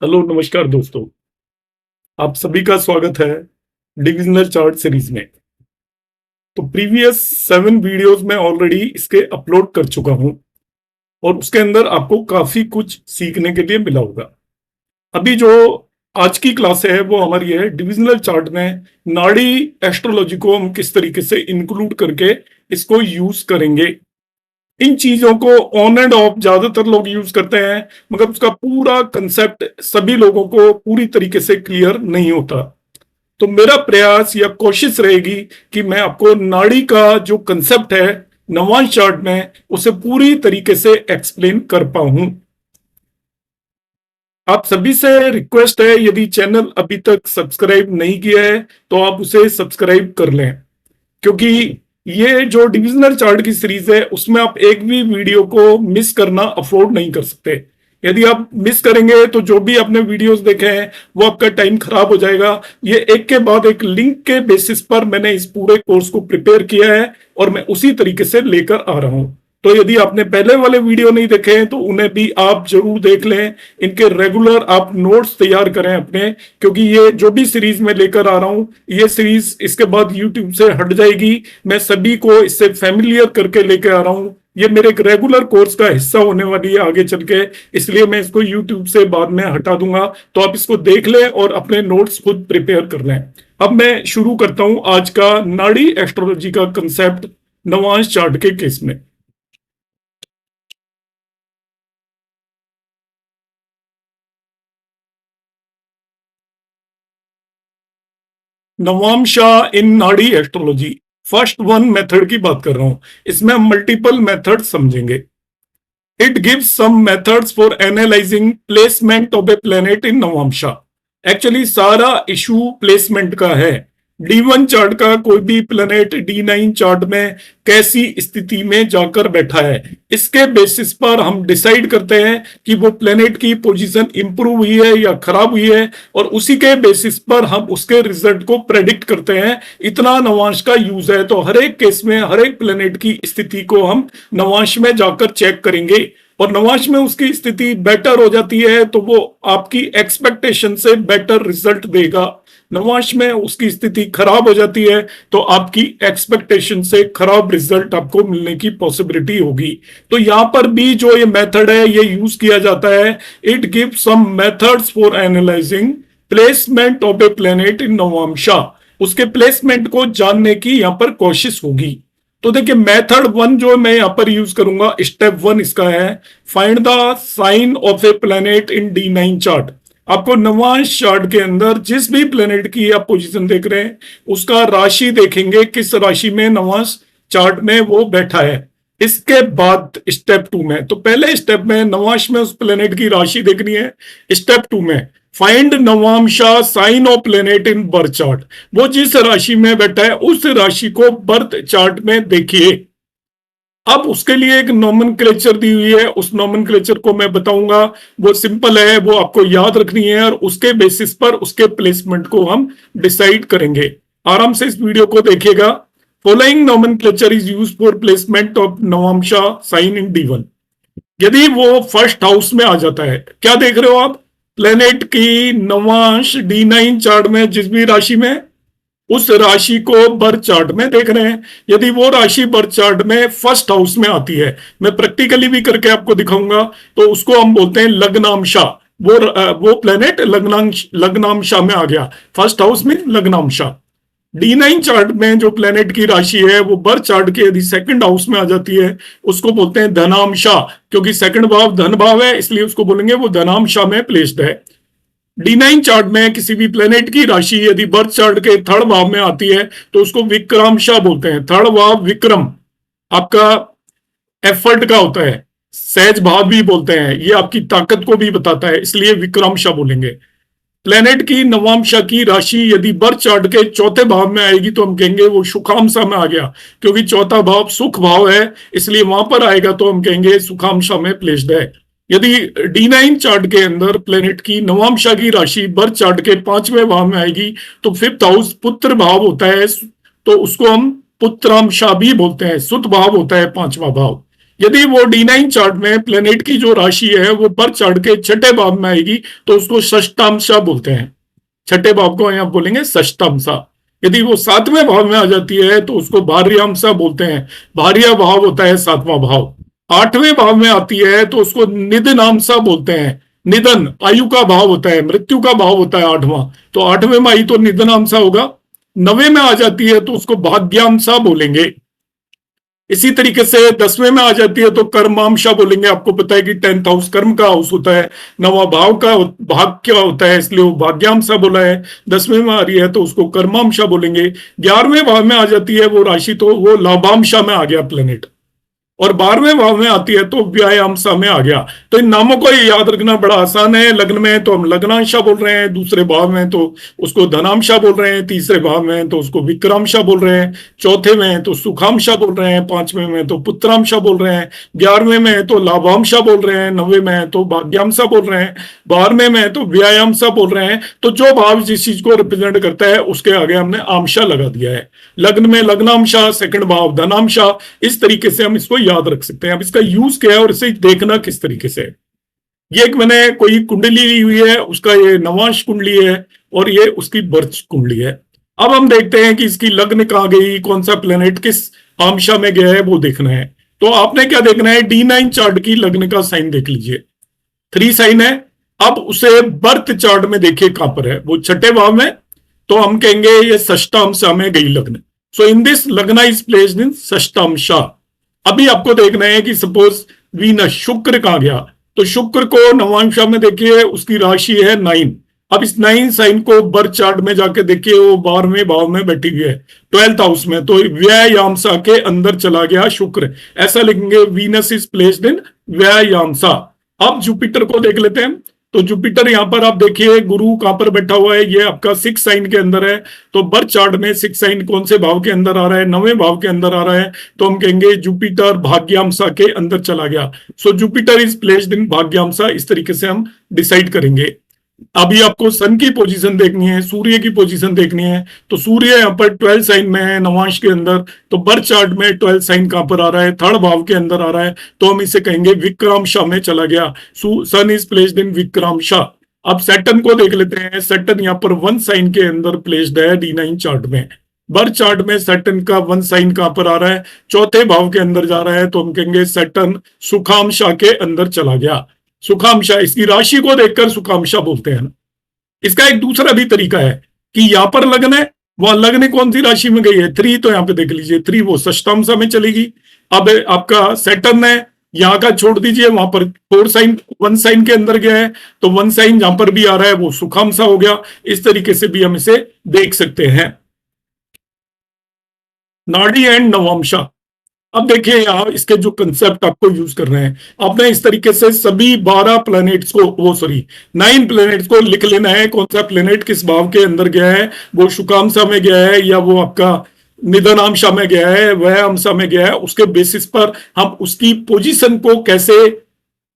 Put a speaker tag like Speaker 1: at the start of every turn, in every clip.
Speaker 1: Hello नमस्कार दोस्तों। आप सभी का स्वागत है डिविजनल चार्ट सीरीज में। तो प्रीवियस 7 वीडियोस में ऑलरेडी इसके अपलोड कर चुका हूं और उसके अंदर आपको काफी कुछ सीखने के लिए मिला होगा। अभी जो आज की क्लास है वो हमारी है डिविजनल चार्ट में नाड़ी एस्ट्रोलॉजी को हम किस तरीके से इंक्लूड करके इसको यूज करेंगे। इन चीजों को ऑन एंड ऑफ ज्यादातर लोग यूज करते हैं, मगर उसका पूरा कंसेप्ट सभी लोगों को पूरी तरीके से क्लियर नहीं होता। तो मेरा प्रयास या कोशिश रहेगी कि मैं आपको नाड़ी का जो कंसेप्ट है नवांश चार्ट में उसे पूरी तरीके से एक्सप्लेन कर पाऊं। आप सभी से रिक्वेस्ट है, यदि चैनल अभी तक सब्सक्राइब नहीं किया है तो आप उसे सब्सक्राइब कर लें, क्योंकि ये जो डिविजनल चार्ट की सीरीज है उसमें आप एक भी वीडियो को मिस करना अफोर्ड नहीं कर सकते। यदि आप मिस करेंगे तो जो भी आपने वीडियोस देखे हैं वो आपका टाइम खराब हो जाएगा। ये एक के बाद एक लिंक के बेसिस पर मैंने इस पूरे कोर्स को प्रिपेयर किया है और मैं उसी तरीके से लेकर आ रहा हूं। तो यदि आपने पहले वाले वीडियो नहीं देखे हैं तो उन्हें भी आप जरूर देख लें। इनके रेगुलर आप नोट्स तैयार करें अपने, क्योंकि ये जो भी सीरीज में लेकर आ रहा हूं ये सीरीज इसके बाद यूट्यूब से हट जाएगी। मैं सभी को इससे फैमिलियर करके लेकर आ रहा हूं। ये मेरे एक रेगुलर कोर्स का हिस्सा होने वाली है आगे चल के, इसलिए मैं इसको यूट्यूब से बाद में हटा दूंगा। तो आप इसको देख लें और अपने नोट्स खुद प्रिपेयर कर लें। अब मैं शुरू करता हूं आज का नाड़ी एस्ट्रोलॉजी का कंसेप्ट नवांश चार्ट के केस में। नवांशा इन नाड़ी एस्ट्रोलॉजी फर्स्ट वन मेथड की बात कर रहा हूं। इसमें हम मल्टीपल मेथड समझेंगे। It gives some methods for analysing placement of a planet in navamsha. Actually सारा इशू प्लेसमेंट का है। D1 चार्ट का कोई भी प्लेनेट D9 चार्ट में कैसी स्थिति में जाकर बैठा है, इसके बेसिस पर हम डिसाइड करते हैं कि वो प्लेनेट की पोजीशन इंप्रूव हुई है या खराब हुई है, और उसी के बेसिस पर हम उसके रिजल्ट को प्रेडिक्ट करते हैं। इतना नवांश का यूज है। तो हर एक केस में हर एक प्लेनेट की स्थिति को हम नवांश में जाकर चेक करेंगे, और नवांश में उसकी स्थिति बेटर हो जाती है तो वो आपकी एक्सपेक्टेशन से बेटर रिजल्ट देगा। नवांश में उसकी स्थिति खराब हो जाती है तो आपकी एक्सपेक्टेशन से खराब रिजल्ट आपको मिलने की पॉसिबिलिटी होगी। तो यहां पर भी जो ये मेथड है ये यूज किया जाता है। It give some methods for analysing placement of a planet in navamsha. उसके प्लेसमेंट को जानने की यहां पर कोशिश होगी। तो देखिए मेथड वन जो मैं यहां पर यूज करूंगा, स्टेप वन इसका है find the sign of a planet in D9 chart. आपको नवांश चार्ट के अंदर जिस भी प्लेनेट की आप पोजीशन देख रहे हैं उसका राशि देखेंगे, किस राशि में नवांश चार्ट में वो बैठा है। इसके बाद स्टेप टू में, तो पहले स्टेप में नवांश में उस प्लेनेट की राशि देखनी है। स्टेप टू में find navamsha sign of planet in birth chart. वो जिस राशि में बैठा है उस राशि को बर्थ चार्ट में देखिए। अब उसके लिए एक नोमेनक्लेचर दी हुई है, उस नोमेनक्लेचर को मैं बताऊंगा। वो सिंपल है, वो आपको याद रखनी है और उसके बेसिस पर उसके प्लेसमेंट को हम डिसाइड करेंगे। आराम से इस वीडियो को देखिएगा। Following nomenclature is use for placement of navamsha sign in D1। यदि वो फर्स्ट हाउस में आ जाता है, क्या देख रहे हो आप, प्लेनेट की नवांश D9 चार्ट में जिस भी राशि में, उस राशि को बर्थ चार्ट में देख रहे हैं। यदि वो राशि बर्थ चार्ट में फर्स्ट हाउस में आती है, मैं प्रैक्टिकली भी करके आपको दिखाऊंगा, तो उसको हम बोलते हैं लग्नांशा। वो प्लेनेट लग्नांशा में आ गया, फर्स्ट हाउस में लग्नांशा। D9 चार्ट में जो प्लेनेट की राशि है वो बर्थ चार्ट के यदि सेकंड हाउस में आ जाती है उसको बोलते हैं धनांशा, क्योंकि सेकंड भाव धन भाव है इसलिए उसको बोलेंगे वो धनांशा में प्लेस्ड है। D9 चार्ट में किसी भी प्लेनेट की राशि यदि बर्थ चार्ट के थर्ड भाव में आती है तो उसको विक्रमांशा बोलते हैं। थर्ड भाव विक्रम आपका एफर्ट का होता है, सहज भाव भी बोलते हैं, ये आपकी ताकत को भी बताता है, इसलिए विक्रमांशा बोलेंगे। प्लेनेट की नवांशा की राशि यदि बर्थ चार्ट के चौथे भाव में आएगी तो हम कहेंगे वो सुखांशा में आ गया, क्योंकि चौथा भाव सुख भाव है इसलिए वहां पर आएगा तो हम कहेंगे सुखांशा में प्लेस्ड है। यदि D9 चार्ट के अंदर प्लेनेट की नवांशा की राशि बर्थ चार्ट के पांचवें भाव में आएगी तो फिफ्थ हाउस पुत्र भाव होता है, तो उसको हम पुत्रांशा भी बोलते हैं। सुत भाव होता है पांचवा भाव। यदि वो D9 चार्ट में प्लेनेट की जो राशि है वो बर्थ चार्ट के छठे भाव में आएगी तो उसको षष्ठांशा बोलते हैं। छठे भाव को यहाँ बोलेंगे षष्ठांशा। यदि वो सातवें भाव में आ जाती है तो उसको भार्यांशा बोलते हैं। भार्या भाव होता है सातवां भाव। आठवें भाव में आती है तो उसको निधनांशा बोलते हैं। निधन आयु का भाव होता है, मृत्यु का भाव होता है आठवां, तो आठवें में आई तो निधनांशा होगा। नवे में आ जाती है तो उसको भाग्यांशा बोलेंगे। इसी तरीके से 10वें में आ जाती है तो कर्मांशा बोलेंगे। आपको पता है कि 10th हाउस कर्म का हाउस होता है, नवा भाव का भाग क्या होता है, इसलिए वो भाग्यांशा बोला है। 10वें में आ रही है तो उसको कर्मांशा बोलेंगे। 11वें भाव में आ जाती है वो राशि तो वो लाभांशा में आ गया प्लेनेट। और 12वें भाव में आती है तो व्यायामसा में आ गया। तो इन नामों को याद रखना बड़ा आसान है। लग्न में तो हम लग्नांशा बोल रहे हैं, दूसरे भाव में तो उसको धनांशा बोल रहे हैं, तीसरे भाव में तो उसको विक्रांशा बोल रहे हैं, चौथे में तो सुखांशा बोल रहे हैं, पांचवें में तो पुत्रांशा बोल रहे हैं, 11वें में तो लाभांशा बोल रहे हैं, 9वें में तो भाग्यांशा बोल रहे हैं, 12वें में तो व्यायामसा बोल रहे हैं। तो जो भाव जिस चीज को रिप्रेजेंट करता है उसके आगे हमने आंशा लगा दिया है। लग्न में लग्नांशा, सेकंड भाव धनांशा, इस तरीके से हम इसको याद रख सकते हैं। अब इसका यूज क्या है और इसे देखना किस तरीके से। ये एक मैंने कोई कुंडली ली हुई है, उसका ये नवांश कुंडली है और ये उसकी बर्च कुंडली है। अब हम देखते हैं कि इसकी लग्न कहाँ गई, कौन सा प्लेनेट किस आंशा में गया है, वो देखना है। तो आपने क्या देखना है, D9 चार्ट की लग्न का साइन देख लीजिए। 3 साइन है। अब उसे बर्थ चार्ट में देखिए कहां पर है, वो छठे भाव में, तो हम कहेंगे ये षष्ठांशा में गई लग्न। सो इन दिस लग्न इज प्लेस्ड इन षष्ठांशा। अभी आपको देखना है कि सपोज वीनस शुक्र कहां गया, तो शुक्र को नवांशा में देखिए, उसकी राशि है 9। अब इस 9 साइन को बर्थ चार्ट में जाके देखिए, वो 12वें भाव में बैठी हुई है 12th हाउस में, तो व्यायामसा के अंदर चला गया शुक्र। ऐसा लिखेंगे वीनस इज प्लेस्ड इन व्यायामसा। अब जुपिटर को देख लेते हैं। तो जुपिटर यहां पर आप देखिए, गुरु कहां पर बैठा हुआ है, ये आपका 6 साइन के अंदर है। तो बर्थ चार्ट में 6 साइन कौन से भाव के अंदर आ रहा है, 9वें भाव के अंदर आ रहा है, तो हम कहेंगे जुपिटर भाग्यांशा के अंदर चला गया। So Jupiter is placed in bhagyamsha. इस तरीके से हम डिसाइड करेंगे। अभी आपको सन की पोजीशन देखनी है, सूर्य की पोजीशन देखनी है। तो सूर्य यहाँ पर 12 साइन में है नवांश के अंदर, तो बर्थ चार्ट में 12 साइन कहां पर आ रहा है, थर्ड भाव के अंदर आ रहा है, तो हम इसे कहेंगे विक्रांशा में चला गया। सन इज प्लेस्ड इन विक्रांशा। अब सैटर्न को देख लेते हैं। सैटर्न यहाँ पर 1 साइन के अंदर प्लेस्ड है D9 चार्ट में। बर्थ चार्ट में सैटर्न का 1 साइन कहां पर आ रहा है, चौथे भाव के अंदर जा रहा है, तो हम कहेंगे सैटर्न सुखांशा के अंदर चला गया। सुखांशा, इसकी राशि को देखकर सुखांशा बोलते हैं ना। इसका एक दूसरा भी तरीका है कि यहां पर लग्न है, वहां लग्न कौन सी राशि में गई है, 3, तो यहां पे देख लीजिए 3 वो षष्ठांशा में चलेगी। अब आपका सैटर्न है, यहां का छोड़ दीजिए, वहां पर 4 साइन 1 साइन के अंदर गया है, तो 1 साइन जहां पर भी आ रहा है वो सुखांशा हो गया। इस तरीके से भी हम इसे देख सकते हैं। नाड़ी एंड नवांशा। अब देखिए यहाँ इसके जो कंसेप्ट आपको यूज करना है, आपने इस तरीके से सभी 12 प्लैनेट्स को, वो सॉरी 9 प्लैनेट्स को लिख लेना है। कौन सा प्लैनेट किस भाव के अंदर गया है, वो शुकांशा में गया है या वो आपका निधनांशा में गया है, वह अंशा में गया है। उसके बेसिस पर हम उसकी पोजीशन को कैसे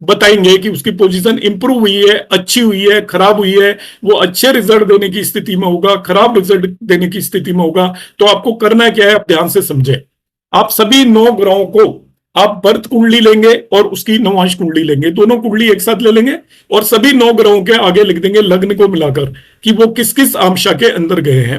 Speaker 1: बताएंगे कि उसकी पोजीशन इंप्रूव हुई है, अच्छी हुई है, खराब हुई है, वो अच्छे रिजल्ट देने की स्थिति में होगा, खराब रिजल्ट देने की स्थिति में होगा। तो आपको करना क्या है, आप ध्यान से समझे। आप सभी 9 ग्रहों को आप बर्थ कुंडली लेंगे और उसकी नवांश कुंडली लेंगे, दोनों कुंडली एक साथ ले लेंगे और सभी 9 ग्रहों के आगे लिख देंगे लग्न को मिलाकर कि वो किस किस आंशा के अंदर गए हैं।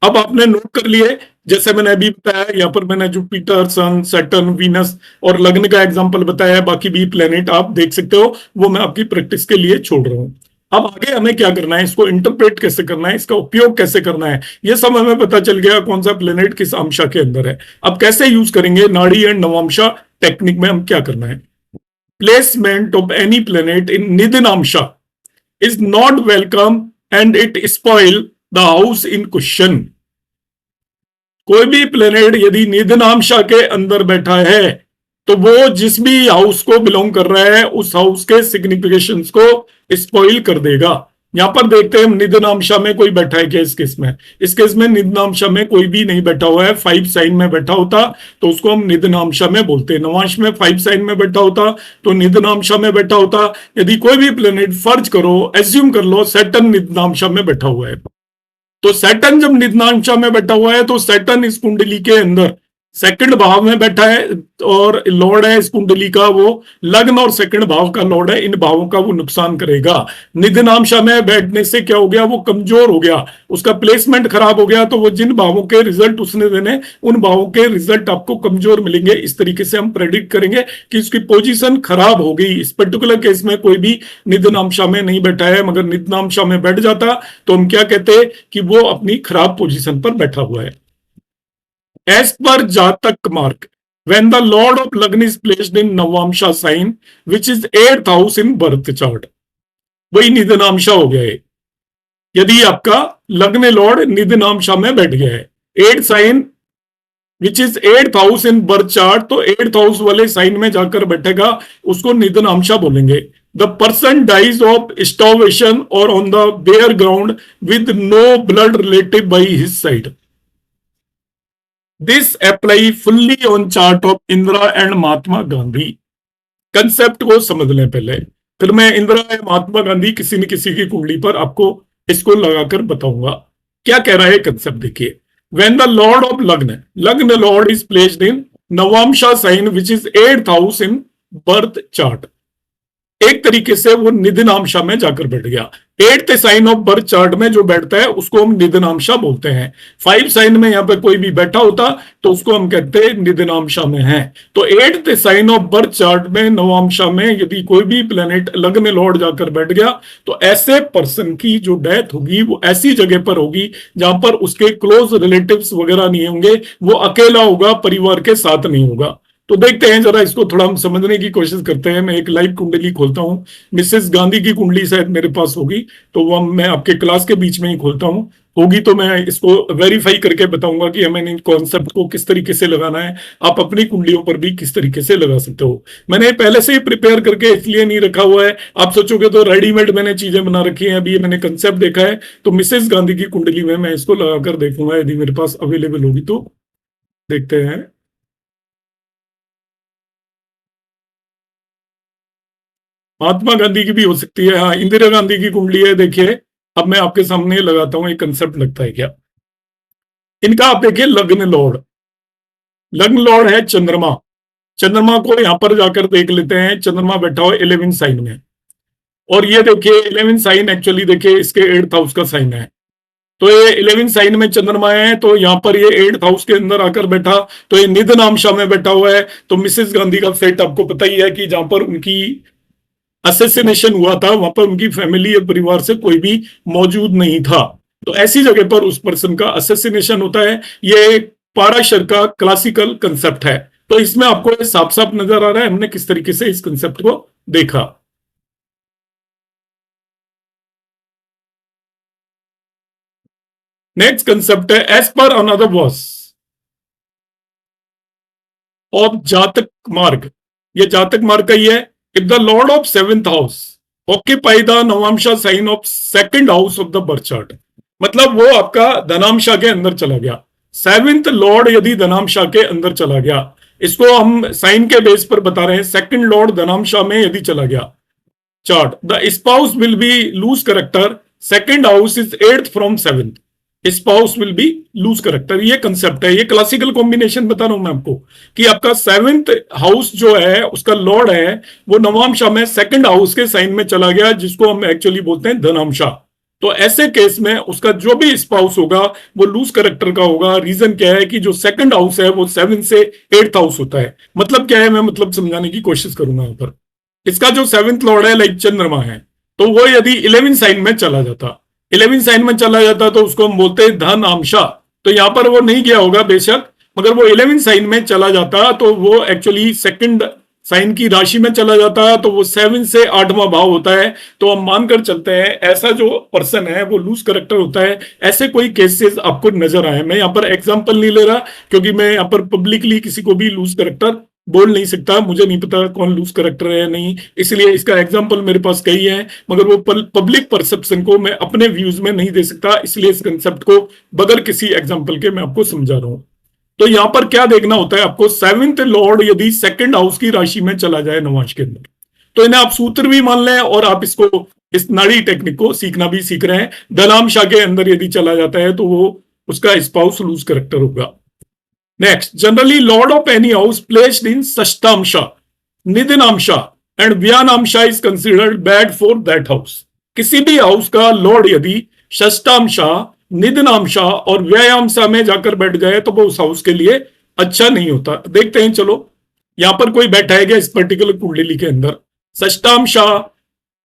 Speaker 1: अब आपने नोट कर लिए, जैसे मैंने अभी बताया, यहाँ पर मैंने जुपिटर, सन, सैटर्न, वीनस और लग्न का एग्जांपल बताया है। बाकी भी प्लेनेट आप देख सकते हो, वो मैं आपकी प्रैक्टिस के लिए छोड़ रहा हूं। अब आगे हमें क्या करना है, इसको इंटरप्रेट कैसे करना है, इसका उपयोग कैसे करना है, ये सब हमें पता चल गया कौन सा प्लेनेट किस अंशा के अंदर है। अब कैसे यूज करेंगे, नाड़ी एंड नवांशा टेक्निक में हम क्या करना है। Placement of any planet in nidhanamsha is not welcome and it spoil the house in question. कोई भी प्लेनेट यदि निधनांशा के अंदर बैठा है तो वो जिस भी हाउस को बिलोंग कर रहा है उस हाउस के सिग्निफिकेशंस को स्पॉइल कर देगा। यहां पर देखते हैं निधनांशा में कोई बैठा है क्या, इस केस में, इस केस में निधनांशा में कोई भी नहीं बैठा हुआ है। 5 साइन में बैठा होता तो उसको हम निधनांशा में बोलते हैं। नवांश में 5 साइन में बैठा होता तो निधनांशा में बैठा होता। यदि कोई भी प्लेनेट, फर्ज करो, एज्यूम कर लो सैटर्न निधनांशा में बैठा हुआ है, तो सैटर्न जब निधनांशा में बैठा हुआ है तो सैटर्न इस कुंडली के अंदर सेकंड भाव में बैठा है और लॉर्ड है इस कुंडली का वो लग्न और सेकंड भाव का लॉर्ड है, इन भावों का वो नुकसान करेगा। निधनांशा में बैठने से क्या हो गया, वो कमजोर हो गया, उसका प्लेसमेंट खराब हो गया, तो वो जिन भावों के रिजल्ट उसने देने उन भावों के रिजल्ट आपको कमजोर मिलेंगे। इस तरीके से हम प्रेडिक्ट करेंगे कि उसकी पोजीशन खराब हो गई। इस पर्टिकुलर केस में कोई भी निधनांशा में नहीं बैठा है, मगर निधनांशा में बैठ जाता तो हम क्या कहते हैं कि वो अपनी खराब पोजीशन पर बैठा हुआ है। As per Jatak mark, when the Lord of Lagna is placed in Navamsha sign, which is 8th house in birth chart, वही निधनांशा हो गया है। यदि आपका लग्न लॉर्ड निधनांशा में बैठ गया है, 8 sign which is 8th house in birth chart, तो 8th हाउस वाले साइन में जाकर बैठेगा, उसको निधनांशा बोलेंगे। The person dies of starvation और on the bare ground with no blood relative by his side. This apply fully on chart of Indira and Mahatma Gandhi. Concept को समझ लें पहले, फिर मैं इंदिरा या महात्मा गांधी किसी न किसी की कुंडली पर आपको इसको लगाकर बताऊंगा। क्या कह रहा है कंसेप्ट देखिए। When the lord of lagna, lagna lord is placed in navamsa sign which is 8th house in birth chart, एक तरीके से वो निधनांशा में जाकर बैठ गया। 8th sign of birth chart में जो बैठता है उसको हम निधनांशा बोलते हैं। 5 साइन में यहां पे कोई भी बैठा होता तो उसको हम कहते हैं निधनांशा में है। तो 8th sign of birth chart में नवांशा में यदि कोई भी प्लेनेट लग्न लॉर्ड जाकर बैठ गया तो ऐसे पर्सन की जो डेथ होगी वो ऐसी जगह पर होगी जहां पर उसके क्लोज रिलेटिव्स वगैरह नहीं होंगे, वो अकेला होगा, परिवार के साथ नहीं होगा। तो देखते हैं जरा, इसको थोड़ा हम समझने की कोशिश करते हैं। मैं एक लाइव कुंडली खोलता हूं, मिसेस गांधी की कुंडली शायद मेरे पास होगी, तो वो मैं आपके क्लास के बीच में ही खोलता हूं। होगी तो मैं इसको वेरीफाई करके बताऊंगा कि हमें इन कॉन्सेप्ट को किस तरीके से लगाना है। आप अपनी कुंडलियों पर भी किस तरीके से लगा सकते हो। मैंने पहले से ही प्रिपेयर करके इसलिए नहीं रखा हुआ है, आप सोचोगे तो रेडीमेड मैंने चीजें बना रखी हैं। अभी मैंने कंसेप्ट देखा है, तो मिसेस गांधी की कुंडली में मैं इसको लगाकर देखूंगा, यदि मेरे पास अवेलेबल होगी तो। देखते हैं, महात्मा गांधी की भी हो सकती है, हाँ इंदिरा गांधी की कुंडली है। देखिए अब मैं आपके सामने लगाता हूं, एक कंसेप्ट लगता है क्या। इनका आप देखिए लग्न लॉर्ड, लग्न लॉर्ड है चंद्रमा। चंद्रमा को यहां पर जाकर देख लेते हैं, चंद्रमा बैठा हुआ 11 साइन में, और ये देखिए 11 साइन एक्चुअली देखिए इसके 8th हाउस का साइन है। तो ये 11 साइन में चंद्रमा है, तो यहाँ पर ये 8th हाउस के अंदर आकर बैठा, तो ये निधनांशा में बैठा हुआ है। तो मिसेस गांधी का फेट आपको पता ही है कि जहां पर उनकी असेसिनेशन हुआ था वहां पर उनकी फैमिली या परिवार से कोई भी मौजूद नहीं था। तो ऐसी जगह पर उस पर्सन का असेसिनेशन होता है। ये पाराशर का क्लासिकल कंसेप्ट है। तो इसमें आपको ये साफ साफ नजर आ रहा है हमने किस तरीके से इस कंसेप्ट को देखा। नेक्स्ट कंसेप्ट है as per another verse of Jataka Marga. ये जातक मार्ग का ही है। If the lord of 7th house occupy the navamsha sign of 2nd house of the birth chart, मतलब वो आपका धनांशा के अंदर चला गया। 7th लॉर्ड यदि धनांशा के अंदर चला गया, इसको हम साइन के बेस पर बता रहे हैं। 2nd लॉर्ड धनांशा में यदि चला गया chart, the spouse will be loose character. 2nd house is 8th from 7th, spouse will be loose character. ये कंसेप्ट है, ये क्लासिकल कॉम्बिनेशन बता रहा हूं मैं आपको कि आपका 7th हाउस जो है उसका लॉर्ड है वो नवांशा में 2nd हाउस के साइन में चला गया, जिसको हम एक्चुअली बोलते हैं धनांशा। तो ऐसे केस में उसका जो भी स्पाउस होगा वो लूज करेक्टर का होगा। रीजन क्या है कि जो 2nd हाउस है वो 7 से 8th हाउस होता है। मतलब क्या है, मैं मतलब समझाने की कोशिश करूंगा यहां पर। इसका जो 7th लॉर्ड है लाइक चंद्रमा है, तो वो यदि 11 साइन में चला जाता, 11 साइन में चला जाता तो उसको हम बोलते हैं धन अंशा। तो यहां पर वो नहीं गया होगा बेशक, मगर वो 11 साइन में चला जाता तो वो एक्चुअली 2nd साइन की राशि में चला जाता है, तो वो 7 से 8वां भाव होता है। तो हम मानकर चलते हैं ऐसा जो पर्सन है वो लूज करेक्टर होता है। ऐसे कोई केसेस आपको नजर आए, मैं यहाँ पर एग्जांपल नहीं ले रहा क्योंकि मैं यहाँ पर पब्लिकली किसी को भी लूज करेक्टर बोल नहीं सकता, मुझे नहीं पता कौन लूज करेक्टर है या नहीं, इसलिए इसका एग्जांपल मेरे पास कई है, मगर वो पब्लिक परसेप्शन को मैं अपने व्यूज में नहीं दे सकता, इसलिए इस कंसेप्ट को बगैर किसी एग्जांपल के मैं आपको समझा रहा हूं। तो यहां पर क्या देखना होता है आपको, 7th लॉर्ड यदि 2nd हाउस की राशि में चला जाए नवांश के अंदर, तो इन्हें आप सूत्र भी मान लें और आप इसको इस नाड़ी टेक्निक को सीखना भी सीख रहे हैं। धनांशा के अंदर यदि चला जाता है तो वो उसका स्पाउस लूज करेक्टर होगा। Next, generally lord of any house placed in shashthamsha, nidhanamsha and vyayamsha is considered bad for that house. किसी भी हाउस का लॉर्ड यदि षष्ठांशा, निधनांशा और व्यायामशा में जाकर बैठ जाए तो वो उस हाउस के लिए अच्छा नहीं होता। देखते हैं, चलो यहां पर कोई बैठा है क्या इस पर्टिकुलर कुंडली के अंदर? षष्ठांशा,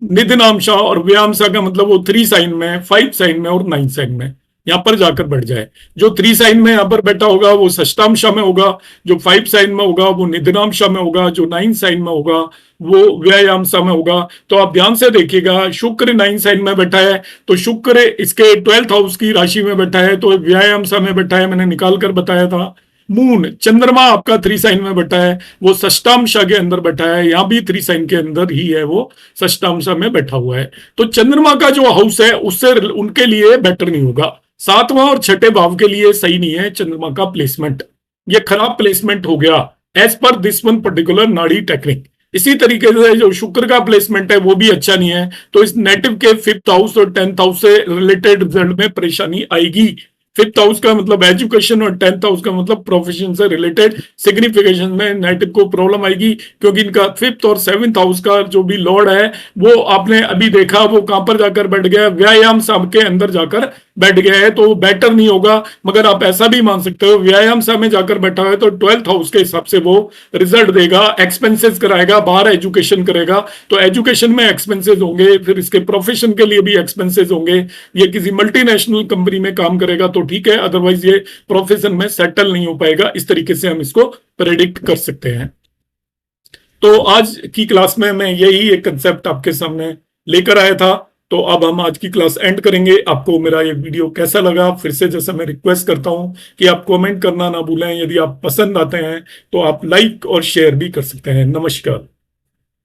Speaker 1: निधनांशा और व्यायामशा का मतलब वो 3 साइन में, 5 साइन में और 9 साइन में यहां पर जाकर बैठ जाए। जो 3 साइन में यहां पर बैठा होगा वो षष्ठांशा में होगा, जो 5 साइन में होगा वो निधनांशा में होगा, जो 9 साइन में होगा वो व्यायामशा में होगा। तो आप ध्यान से देखिएगा, शुक्र 9 साइन में बैठा है तो शुक्र इसके 12th हाउस की राशि में बैठा है तो व्यायामशा में बैठा है, मैंने निकाल कर बताया था। मून, चंद्रमा आपका 3 साइन में बैठा है, वो षष्ठांशा के अंदर बैठा है, यहां भी 3 साइन के अंदर ही है, वो षष्ठांशा में बैठा हुआ है। तो चंद्रमा का जो हाउस है उससे उनके लिए बेटर नहीं होगा। 7वां और 6ठे भाव के लिए सही नहीं है चंद्रमा का प्लेसमेंट, ये खराब प्लेसमेंट हो गया as per this one particular nadi technique. इसी तरीके से जो शुक्र का प्लेसमेंट है वो भी अच्छा नहीं है, तो इस नेटिव के 5th हाउस और 10th हाउस से रिलेटेड रिजल्ट में परेशानी आएगी। 5th हाउस का मतलब एजुकेशन और 10th हाउस का मतलब प्रोफेशन से रिलेटेड सिग्निफिकेशन में नेटिव को प्रॉब्लम आएगी, क्योंकि इनका 5th और 7th हाउस का जो भी लॉर्ड है वो आपने अभी देखा वो कहां पर जाकर बैठ गया, व्यायाम साम के अंदर जाकर बैठ गया है, तो बेटर नहीं होगा। मगर आप ऐसा भी मान सकते हो व्यायाम सा में जाकर बैठा है तो 12th हाउस के हिसाब से वो रिजल्ट देगा, एक्सपेंसेस कराएगा, बाहर एजुकेशन करेगा तो एजुकेशन में एक्सपेंसेस होंगे, फिर इसके प्रोफेशन के लिए भी एक्सपेंसेस होंगे। ये किसी मल्टीनेशनल कंपनी में काम करेगा तो ठीक है, अदरवाइज ये प्रोफेशन में सेटल नहीं हो पाएगा। इस तरीके से हम इसको प्रेडिक्ट कर सकते हैं। तो आज की क्लास में मैं यही एक कंसेप्ट आपके सामने लेकर आया था। तो अब हम आज की क्लास एंड करेंगे। आपको मेरा ये वीडियो कैसा लगा, फिर से जैसा मैं रिक्वेस्ट करता हूं कि आप कमेंट करना ना भूलें। यदि आप पसंद आते हैं तो आप लाइक और शेयर भी कर सकते हैं। नमस्कार।